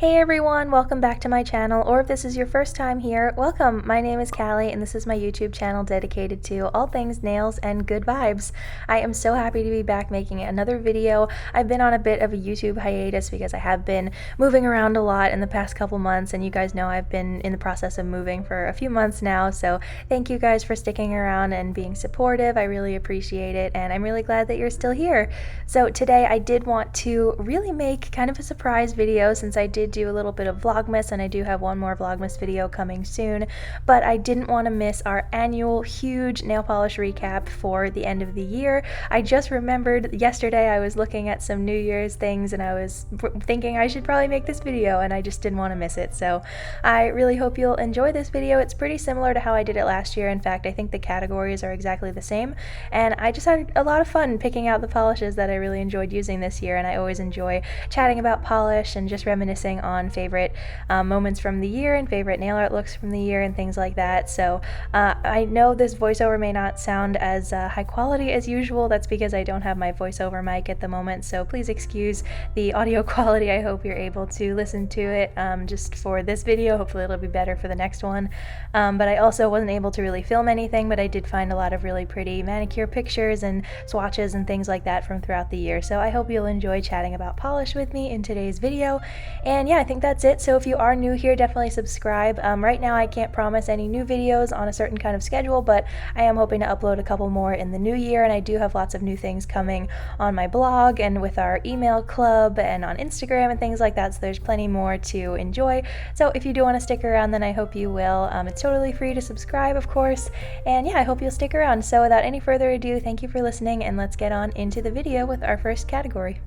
Hey everyone, welcome back to my channel, or if this is your first time here, welcome! My name is Cali and this is my YouTube channel dedicated to all things nails and good vibes. I am so happy to be back making another video. I've been on a bit of a YouTube hiatus because I have been moving around a lot in the past couple months, and you guys know I've been in the process of moving for a few months now, so thank you guys for sticking around and being supportive. I really appreciate it, and I'm really glad that you're still here. So today I did want to really make kind of a surprise video since I did do a little bit of Vlogmas, and I do have one more Vlogmas video coming soon, but I didn't want to miss our annual huge nail polish recap for the end of the year. I just remembered yesterday I was looking at some New Year's things and I was thinking I should probably make this video, and I just didn't want to miss it. So I really hope you'll enjoy this video. It's pretty similar to how I did it last year. In fact, I think the categories are exactly the same, and I just had a lot of fun picking out the polishes that I really enjoyed using this year, and I always enjoy chatting about polish and just reminiscing on favorite moments from the year and favorite nail art looks from the year and things like that. So I know this voiceover may not sound as high quality as usual. That's because I don't have my voiceover mic at the moment, so please excuse the audio quality. I hope you're able to listen to it just for this video. Hopefully it'll be better for the next one. But I also wasn't able to really film anything, but I did find a lot of really pretty manicure pictures and swatches and things like that from throughout the year. So I hope you'll enjoy chatting about polish with me in today's video. And yeah, I think that's it. So if you are new here, definitely subscribe. Right now I can't promise any new videos on a certain kind of schedule, but I am hoping to upload a couple more in the new year, and I do have lots of new things coming on my blog and with our email club and on Instagram and things like that, so there's plenty more to enjoy. So if you do want to stick around, then I hope you will. It's totally free to subscribe, of course, and yeah, I hope you'll stick around. So without any further ado, thank you for listening, and let's get on into the video with our first category.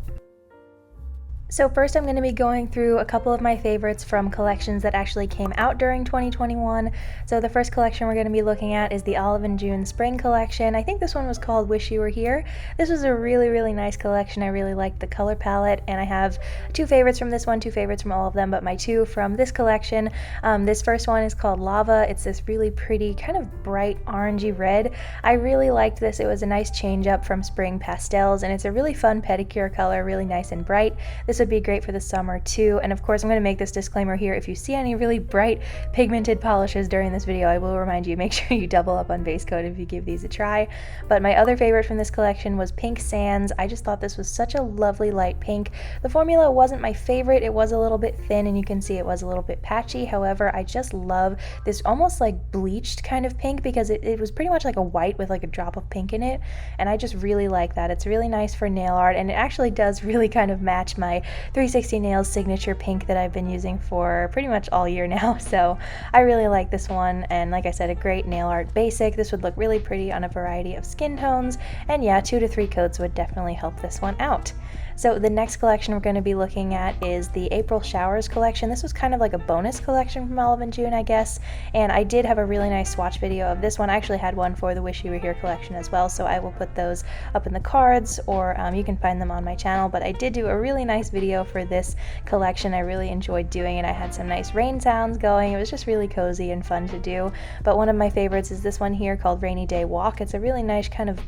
So first I'm going to be going through a couple of my favorites from collections that actually came out during 2021. So the first collection we're going to be looking at is the Olive and June Spring collection. I think this one was called Wish You Were Here. This was a really nice collection. I really liked the color palette, and I have two favorites from this one, two favorites from all of them, but my two from this collection. This first one is called Lava. It's this really pretty kind of bright orangey red. I really liked this. It was a nice change up from spring pastels, and it's a really fun pedicure color, really nice and bright. This would be great for the summer too. And of course, I'm going to make this disclaimer here: if you see any really bright pigmented polishes during this video, I will remind you, make sure you double up on base coat if you give these a try. But my other favorite from this collection was Pink Sands. I just thought this was such a lovely light pink. The formula wasn't my favorite. It was a little bit thin, and you can see it was a little bit patchy. However, I just love this almost like bleached kind of pink, because it was pretty much like a white with like a drop of pink in it, and I just really like that. It's really nice for nail art, and it actually does really kind of match my 360 Nails signature pink that I've been using for pretty much all year now. So I really like this one, and like I said, a great nail art basic. This would look really pretty on a variety of skin tones, and yeah, 2 to 3 coats would definitely help this one out. So the next collection we're going to be looking at is the April Showers collection. This was kind of like a bonus collection from Olive and June, I guess, and I did have a really nice swatch video of this one. I actually had one for the Wish You Were Here collection as well, so I will put those up in the cards, or you can find them on my channel. But I did do a really nice video for this collection. I really enjoyed doing it. I had some nice rain sounds going. It was just really cozy and fun to do. But one of my favorites is this one here called Rainy Day Walk. It's a really nice kind of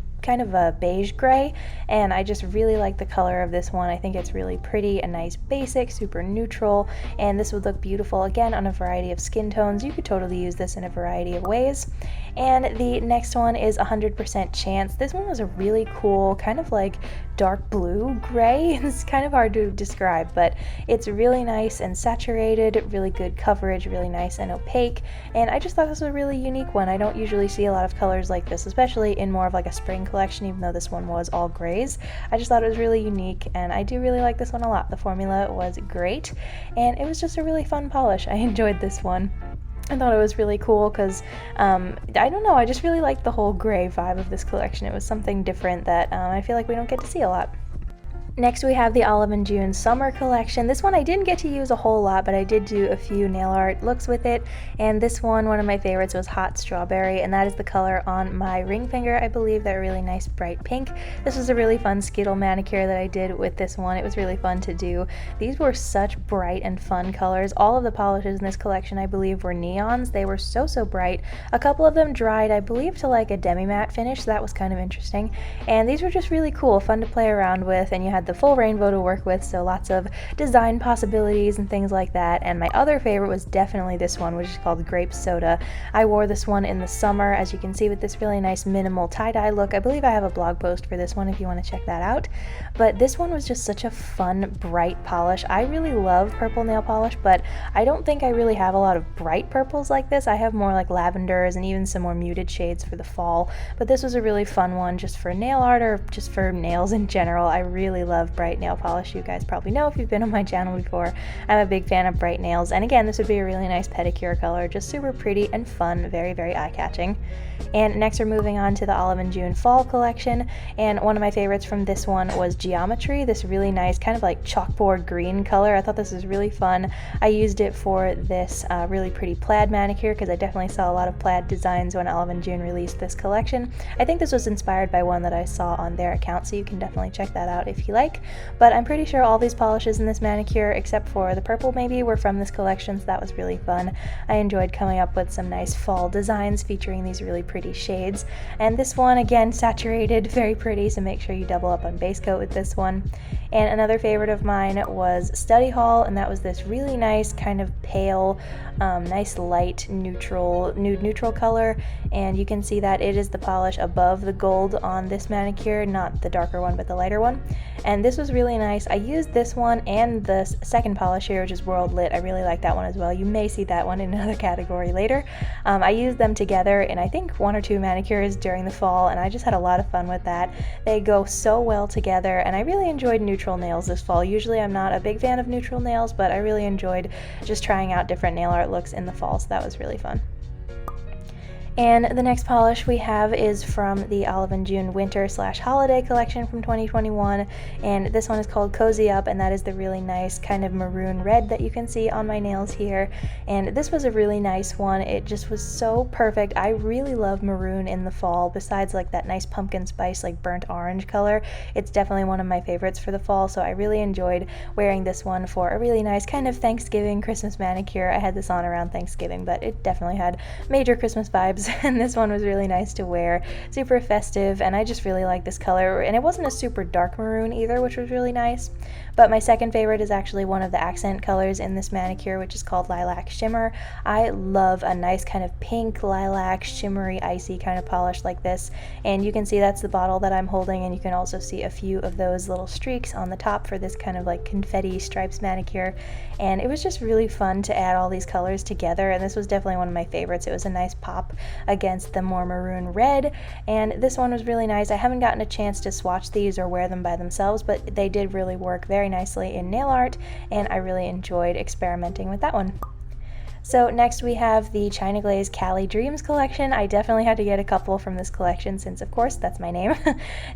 a beige gray, and I just really like the color of this one. I think it's really pretty, a nice basic, super neutral, and this would look beautiful again on a variety of skin tones. You could totally use this in a variety of ways. And the next one is 100% Chance. This one was a really cool kind of like dark blue gray. It's kind of hard to describe, but it's really nice and saturated, really good coverage, really nice and opaque, and I just thought this was a really unique one. I don't usually see a lot of colors like this, especially in more of like a spring collection, even though this one was all grays. I just thought it was really unique, and I do really like this one a lot. The formula was great, and it was just a really fun polish. I enjoyed this one. I thought it was really cool because, I don't know, I just really liked the whole gray vibe of this collection. It was something different that I feel like we don't get to see a lot. Next we have the Olive and June Summer collection. This one I didn't get to use a whole lot, but I did do a few nail art looks with it, and this one of my favorites was Hot Strawberry, and that is the color on my ring finger, I believe, that really nice bright pink. This was a really fun Skittle manicure that I did with this one. It was really fun to do. These were such bright and fun colors. All of the polishes in this collection, I believe, were neons. They were so bright. A couple of them dried, I believe, to like a demi-matte finish, so that was kind of interesting. And these were just really cool, fun to play around with, and you had the the full rainbow to work with, so lots of design possibilities and things like that. And my other favorite was definitely this one, which is called Grape Soda. I wore this one in the summer, as you can see, with this really nice minimal tie-dye look. I believe I have a blog post for this one if you want to check that out. But this one was just such a fun, bright polish. I really love purple nail polish, but I don't think I really have a lot of bright purples like this. I have more like lavenders and even some more muted shades for the fall, but this was a really fun one just for nail art or just for nails in general. I really love bright nail polish. You guys probably know if you've been on my channel before. I'm a big fan of bright nails, and again, this would be a really nice pedicure color, just super pretty and fun, very, very eye-catching. And next we're moving on to the Olive and June fall collection, and one of my favorites from this one was Geometry, this really nice kind of like chalkboard green color. I thought this was really fun. I used it for this really pretty plaid manicure because I definitely saw a lot of plaid designs when Olive and June released this collection. I think this was inspired by one that I saw on their account, so you can definitely check that out if you like. But I'm pretty sure all these polishes in this manicure, except for the purple maybe, were from this collection, so that was really fun. I enjoyed coming up with some nice fall designs featuring these really pretty shades. And this one, again, saturated, very pretty, so make sure you double up on base coat with this one. And another favorite of mine was Study Hall, and that was this really nice kind of pale, nice light nude neutral color. And you can see that it is the polish above the gold on this manicure, not the darker one but the lighter one. And this was really nice. I used this one and the second polish here, which is World Lit. I really like that one as well. You may see that one in another category later. I used them together in I think 1 or 2 manicures during the fall, and I just had a lot of fun with that. They go so well together, and I really enjoyed neutral nails this fall. Usually I'm not a big fan of neutral nails, but I really enjoyed just trying out different nail art looks in the fall, so that was really fun. And the next polish we have is from the Olive and June winter/holiday collection from 2021, and this one is called Cozy Up, and that is the really nice kind of maroon red that you can see on my nails here. And this was a really nice one. It just was so perfect. I really love maroon in the fall. Besides like that nice pumpkin spice like burnt orange color, it's definitely one of my favorites for the fall, so I really enjoyed wearing this one for a really nice kind of Thanksgiving Christmas manicure. I had this on around Thanksgiving, but it definitely had major Christmas vibes. And this one was really nice to wear, super festive, and I just really like this color. And it wasn't a super dark maroon either, which was really nice. But my second favorite is actually one of the accent colors in this manicure, which is called Lilac Shimmer. I love a nice kind of pink, lilac, shimmery, icy kind of polish like this. And you can see that's the bottle that I'm holding, and you can also see a few of those little streaks on the top for this kind of like confetti stripes manicure. And it was just really fun to add all these colors together, and this was definitely one of my favorites. It was a nice pop against the more maroon red, and this one was really nice. I haven't gotten a chance to swatch these or wear them by themselves, but they did really work very nicely in nail art, and I really enjoyed experimenting with that one. So next we have the China Glaze Cali Dreams collection. I definitely had to get a couple from this collection since, of course, that's my name.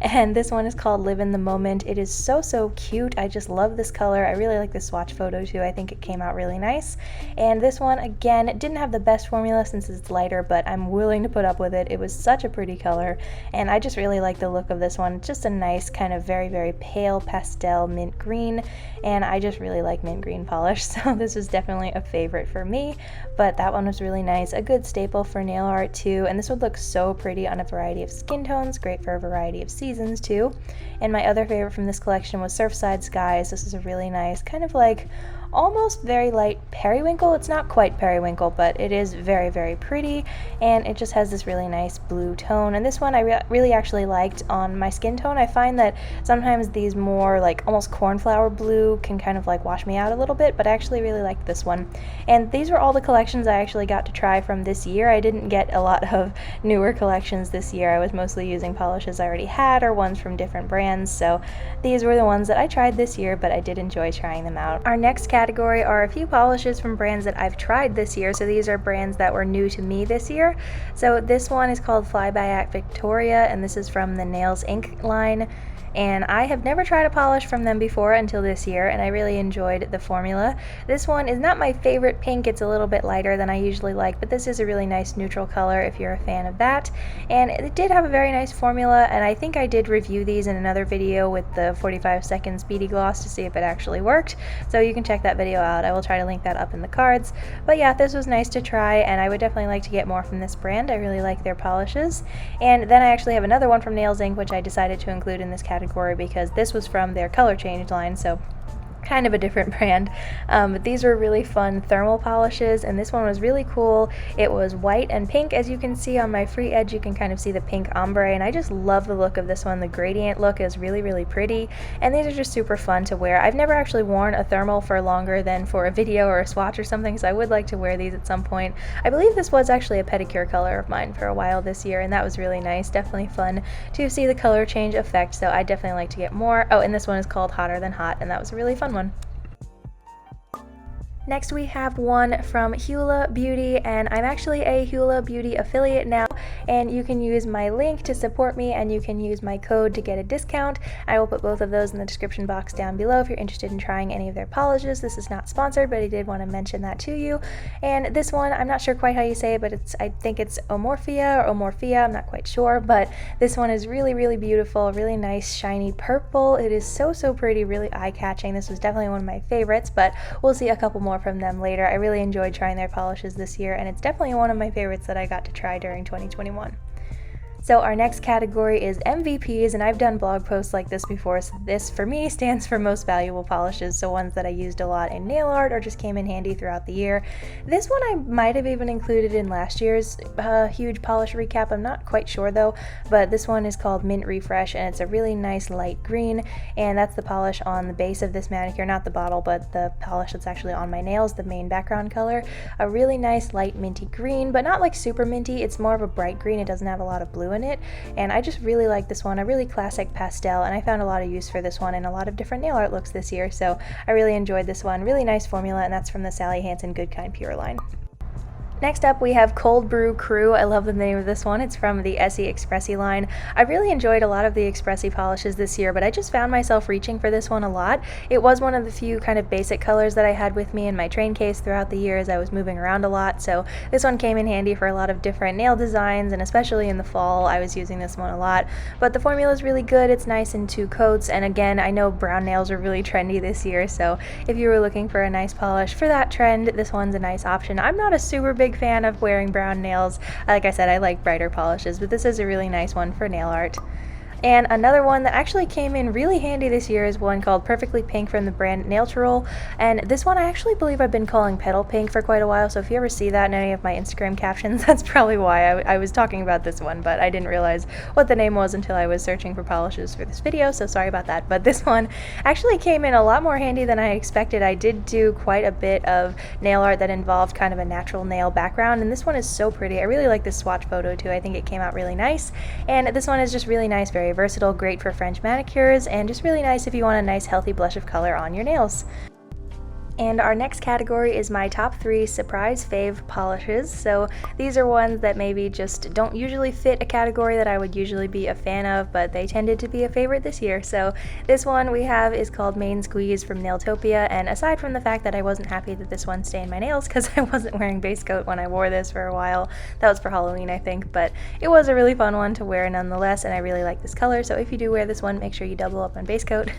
And this one is called Live in the Moment. It is so, so cute. I just love this color. I really like this swatch photo too. I think it came out really nice. And this one, again, it didn't have the best formula since it's lighter, but I'm willing to put up with it. It was such a pretty color, and I just really like the look of this one. Just a nice kind of very, very pale pastel mint green, and I just really like mint green polish, so this was definitely a favorite for me. But that one was really nice, a good staple for nail art too, and this would look so pretty on a variety of skin tones, great for a variety of seasons too. And my other favorite from this collection was Surfside Skies. This is a really nice kind of like almost very light periwinkle. It's not quite periwinkle, but it is very, very pretty, and it just has this really nice blue tone. And this one I really actually liked on my skin tone. I find that sometimes these more like almost cornflower blue can kind of like wash me out a little bit, but I actually really liked this one. And these were all the collections I actually got to try from this year. I didn't get a lot of newer collections this year. I was mostly using polishes I already had or ones from different brands, so these were the ones that I tried this year, but I did enjoy trying them out. Our next category are a few polishes from brands that I've tried this year, so these are brands that were new to me this year. So this one is called Fly By Act Victoria, and this is from the Nails Inc line. And I have never tried a polish from them before until this year, and I really enjoyed the formula. This one is not my favorite pink. It's a little bit lighter than I usually like, but this is a really nice neutral color if you're a fan of that. And it did have a very nice formula, and I think I did review these in another video with the 45-second speedy gloss to see if it actually worked, so you can check that video out. I will try to link that up in the cards. But yeah, this was nice to try, and I would definitely like to get more from this brand. I really like their polishes. And then I actually have another one from Nails Inc., which I decided to include in this category because this was from their color change line, so kind of a different brand, but these were really fun thermal polishes, and this one was really cool. It was white and pink. As you can see on my free edge, you can kind of see the pink ombre, and I just love the look of this one. The gradient look is really, really pretty, and these are just super fun to wear. I've never actually worn a thermal for longer than for a video or a swatch or something, so I would like to wear these at some point. I believe this was actually a pedicure color of mine for a while this year, and that was really nice. Definitely fun to see the color change effect, so I definitely like to get more. Oh, and this one is called Hotter Than Hot, and that was a really fun one. Next we have one from Hula Beauty, and I'm actually a Hula Beauty affiliate now, and you can use my link to support me, and you can use my code to get a discount. I will put both of those in the description box down below if you're interested in trying any of their polishes. This is not sponsored, but I did want to mention that to you. And this one, I'm not sure quite how you say it, but I think it's Omorphia or Omorphia, I'm not quite sure, but this one is really, really beautiful, really nice shiny purple. It is so, so pretty, really eye-catching. This was definitely one of my favorites, but we'll see a couple more from them later. I really enjoyed trying their polishes this year, and it's definitely one of my favorites that I got to try during 2021. So our next category is MVPs, and I've done blog posts like this before, so this for me stands for most valuable polishes, so ones that I used a lot in nail art or just came in handy throughout the year. This one I might have even included in last year's huge polish recap, I'm not quite sure though, but this one is called Mint Refresh, and it's a really nice light green, and that's the polish on the base of this manicure, not the bottle, but the polish that's actually on my nails, the main background color. A really nice light minty green, but not like super minty, it's more of a bright green, it doesn't have a lot of blue in it, and I just really like this one, a really classic pastel, and I found a lot of use for this one in a lot of different nail art looks this year, so I really enjoyed this one. Really nice formula, and that's from the Sally Hansen Good Kind Pure line. Next up we have Cold Brew Crew. I love the name of this one. It's from the Essie Expressi line. I really enjoyed a lot of the Expressi polishes this year, but I just found myself reaching for this one a lot. It was one of the few kind of basic colors that I had with me in my train case throughout the year as I was moving around a lot, so this one came in handy for a lot of different nail designs, and especially in the fall I was using this one a lot. But the formula is really good. It's nice in 2 coats, and again, I know brown nails are really trendy this year, so if you were looking for a nice polish for that trend, this one's a nice option. I'm not a super big fan of wearing brown nails. Like I said, I like brighter polishes, but this is a really nice one for nail art. And another one that actually came in really handy this year is one called Perfectly Pink from the brand Nailtural, and this one I actually believe I've been calling Petal Pink for quite a while, so if you ever see that in any of my Instagram captions, that's probably why I was talking about this one, but I didn't realize what the name was until I was searching for polishes for this video, so sorry about that. But this one actually came in a lot more handy than I expected. I did do quite a bit of nail art that involved kind of a natural nail background, and this one is so pretty. I really like this swatch photo too. I think it came out really nice, and this one is just really nice, very versatile, great for French manicures, and just really nice if you want a nice healthy blush of color on your nails. And our next category is my top 3 surprise fave polishes. So these are ones that maybe just don't usually fit a category that I would usually be a fan of, but they tended to be a favorite this year. So this one we have is called Main Squeeze from Nailtopia, and aside from the fact that I wasn't happy that this one stained my nails because I wasn't wearing base coat when I wore this for a while, that was for Halloween I think, but it was a really fun one to wear nonetheless, and I really like this color, so if you do wear this one, make sure you double up on base coat.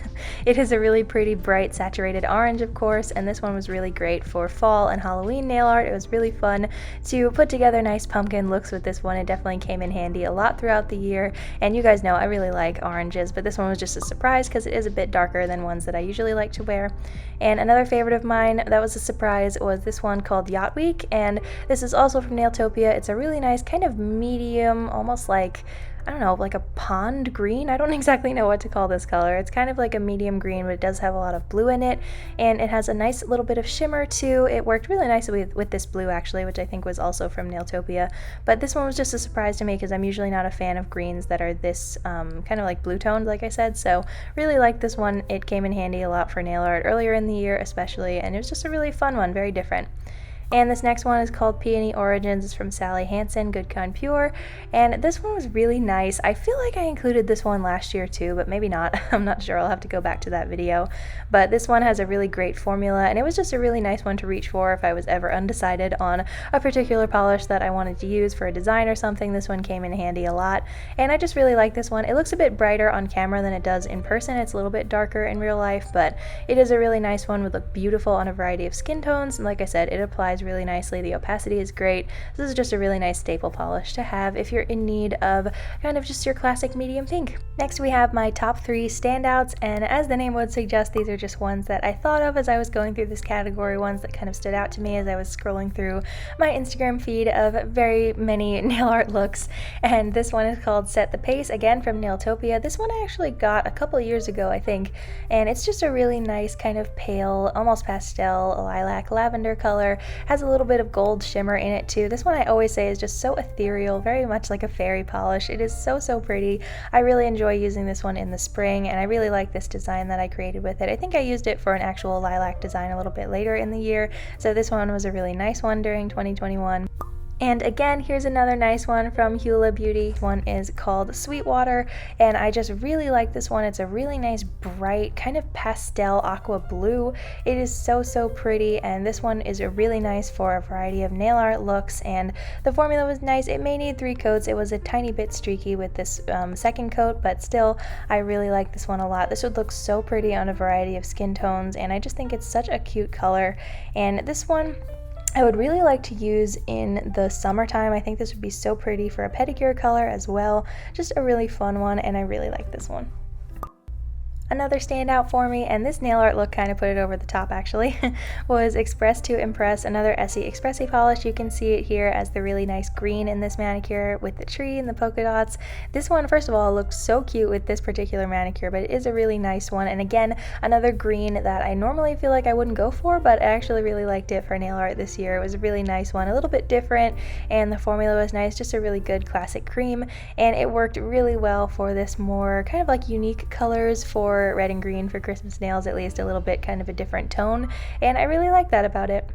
It is a really pretty bright saturated orange, of course, and this one was really great for fall and Halloween nail art. It was really fun to put together nice pumpkin looks with this one. It definitely came in handy a lot throughout the year, and you guys know I really like oranges, but this one was just a surprise because it is a bit darker than ones that I usually like to wear. And another favorite of mine that was a surprise was this one called Yacht Week, and this is also from Nailtopia. It's a really nice kind of medium, almost like, I don't know, like a pond green. I don't exactly know what to call this color. It's kind of like a medium green, but it does have a lot of blue in it, and it has a nice little bit of shimmer too. It worked really nicely with this blue actually, which I think was also from Nailtopia, but this one was just a surprise to me because I'm usually not a fan of greens that are this kind of like blue toned, like I said, so really liked this one. It came in handy a lot for nail art earlier in the year especially, and it was just a really fun one, very different. And this next one is called Peony Origins. It's from Sally Hansen, Good Kind Pure. And this one was really nice. I feel like I included this one last year too, but maybe not. I'm not sure. I'll have to go back to that video. But this one has a really great formula, and it was just a really nice one to reach for if I was ever undecided on a particular polish that I wanted to use for a design or something. This one came in handy a lot, and I just really like this one. It looks a bit brighter on camera than it does in person. It's a little bit darker in real life, but it is a really nice one, would look beautiful on a variety of skin tones, and like I said, it applies really nicely. The opacity is great. This is just a really nice staple polish to have if you're in need of kind of just your classic medium pink. Next we have my top 3 standouts, and as the name would suggest, these are just ones that I thought of as I was going through this category, ones that kind of stood out to me as I was scrolling through my Instagram feed of very many nail art looks. And this one is called Set the Pace, again from Nailtopia. This one I actually got a couple years ago, I think, and it's just a really nice kind of pale, almost pastel, lilac lavender color. Has a little bit of gold shimmer in it too. This one I always say is just so ethereal, very much like a fairy polish. It is so pretty. I really enjoy using this one in the spring, and I really like this design that I created with it. I think I used it for an actual lilac design a little bit later in the year, so this one was a really nice one during 2021. And again, here's another nice one from Hula Beauty. One is called Sweetwater, and I just really like this one. It's a really nice, bright, kind of pastel aqua blue. It is so pretty, and this one is really nice for a variety of nail art looks, and the formula was nice. It may need 3 coats. It was a tiny bit streaky with this second coat, but still, I really like this one a lot. This would look so pretty on a variety of skin tones, and I just think it's such a cute color. And this one I would really like to use in the summertime. I think this would be so pretty for a pedicure color as well. Just a really fun one, and I really like this one. Another standout for me, and this nail art look kind of put it over the top actually, was Express to Impress, another Essie Expressi polish. You can see it here as the really nice green in this manicure with the tree and the polka dots. This one, first of all, looks so cute with this particular manicure, but it is a really nice one. And again, another green that I normally feel like I wouldn't go for, but I actually really liked it for nail art this year. It was a really nice one, a little bit different, and the formula was nice, just a really good classic cream, and it worked really well for this more kind of like unique colors for red and green for Christmas nails, at least a little bit kind of a different tone, and I really like that about it.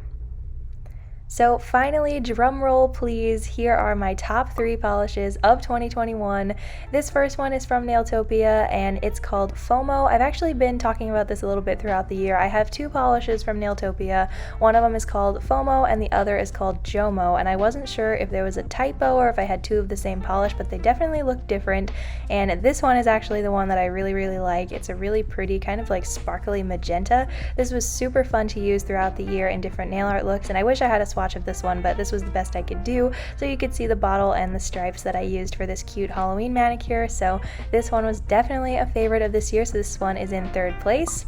So finally, drum roll please, here are my top 3 polishes of 2021. This first one is from Nailtopia, and it's called FOMO. I've actually been talking about this a little bit throughout the year. I have 2 polishes from Nailtopia. One of them is called FOMO and the other is called JOMO, and I wasn't sure if there was a typo or if I had 2 of the same polish, but they definitely look different, and this one is actually the one that I really like. It's a really pretty kind of like sparkly magenta. This was super fun to use throughout the year in different nail art looks, and I wish I had a swatch of this one, but this was the best I could do, so you could see the bottle and the stripes that I used for this cute Halloween manicure. So this one was definitely a favorite of this year, so this one is in 3rd place.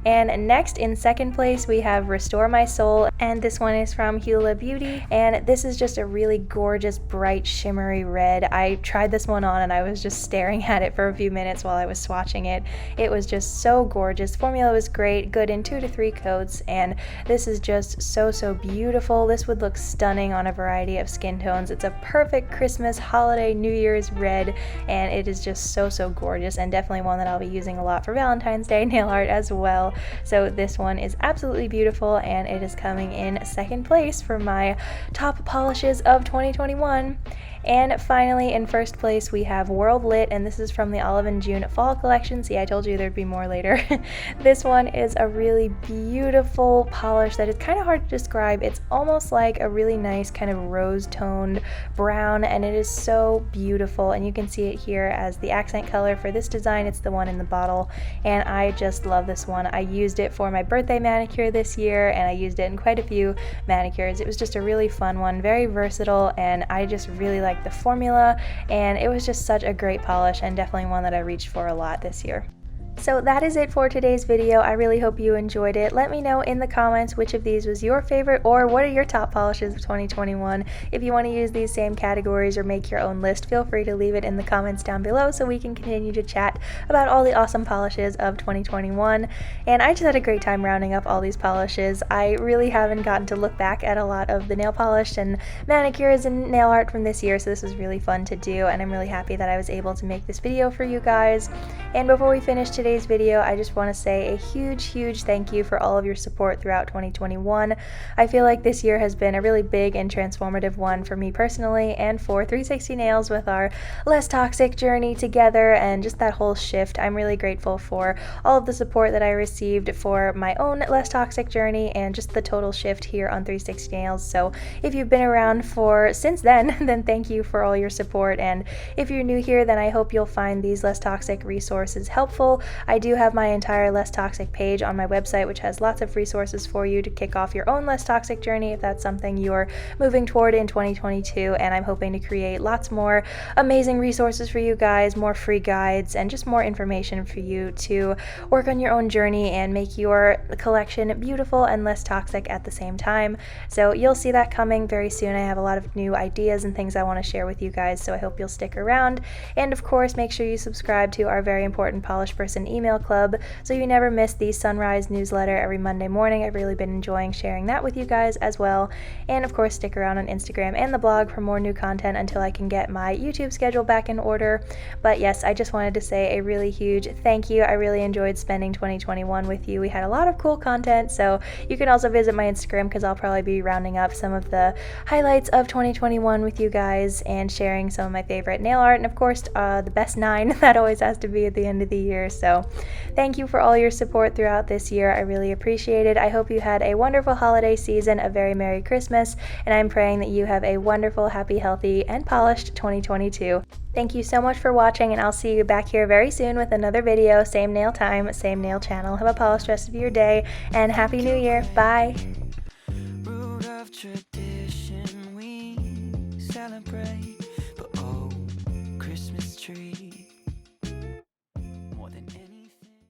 And next in 2nd place we have Restore My Soul, and this one is from Hula Beauty, and this is just a really gorgeous bright shimmery red. I tried this one on and I was just staring at it for a few minutes while I was swatching it. It was just so gorgeous. Formula was great, good in 2 to 3 coats, and this is just so beautiful. This would look stunning on a variety of skin tones. It's a perfect Christmas, holiday, New Year's red, and it is just so gorgeous, and definitely one that I'll be using a lot for Valentine's Day nail art as well. So this one is absolutely beautiful, and it is coming in 2nd place for my top polishes of 2021. And finally, in 1st place, we have World Lit, and this is from the Olive and June Fall Collection. See, I told you there'd be more later. This one is a really beautiful polish that is kind of hard to describe. It's almost like a really nice kind of rose-toned brown, and it is so beautiful, and you can see it here as the accent color for this design. It's the one in the bottle, and I just love this one. I used it for my birthday manicure this year, and I used it in quite a few manicures. It was just a really fun one, very versatile, and I just really like the formula, and it was just such a great polish, and definitely one that I reached for a lot this year. So that is it for today's video. I really hope you enjoyed it. Let me know in the comments which of these was your favorite, or what are your top polishes of 2021. If you want to use these same categories or make your own list, feel free to leave it in the comments down below so we can continue to chat about all the awesome polishes of 2021. And I just had a great time rounding up all these polishes. I really haven't gotten to look back at a lot of the nail polish and manicures and nail art from this year, so this was really fun to do, and I'm really happy that I was able to make this video for you guys. And before we finish today, today's video, I just want to say a huge thank you for all of your support throughout 2021. I feel like this year has been a really big and transformative one for me personally and for 360 Nails with our less toxic journey together and just that whole shift. I'm really grateful for all of the support that I received for my own less toxic journey and just the total shift here on 360 Nails. So if you've been around for since then thank you for all your support, and if you're new here, then I hope you'll find these less toxic resources helpful. I do have my entire less toxic page on my website, which has lots of resources for you to kick off your own less toxic journey if that's something you're moving toward in 2022, and I'm hoping to create lots more amazing resources for you guys, more free guides, and just more information for you to work on your own journey and make your collection beautiful and less toxic at the same time. So you'll see that coming very soon. I have a lot of new ideas and things I want to share with you guys, so I hope you'll stick around. And of course, make sure you subscribe to our very important Polished Person email club so you never miss the Sunrise newsletter every Monday morning. I've really been enjoying sharing that with you guys as well. And of course, stick around on Instagram and the blog for more new content until I can get my YouTube schedule back in order. But yes, I just wanted to say a really huge thank you. I really enjoyed spending 2021 with you. We had a lot of cool content, so you can also visit my Instagram because I'll probably be rounding up some of the highlights of 2021 with you guys and sharing some of my favorite nail art, and of course the best 9 that always has to be at the end of the year. So thank you for all your support throughout this year. I really appreciate it. I hope you had a wonderful holiday season, a very Merry Christmas, and I'm praying that you have a wonderful, happy, healthy, and polished 2022. Thank you so much for watching, and I'll see you back here very soon with another video. Same nail time, same nail channel. Have a polished rest of your day, and Happy New Year. Bye!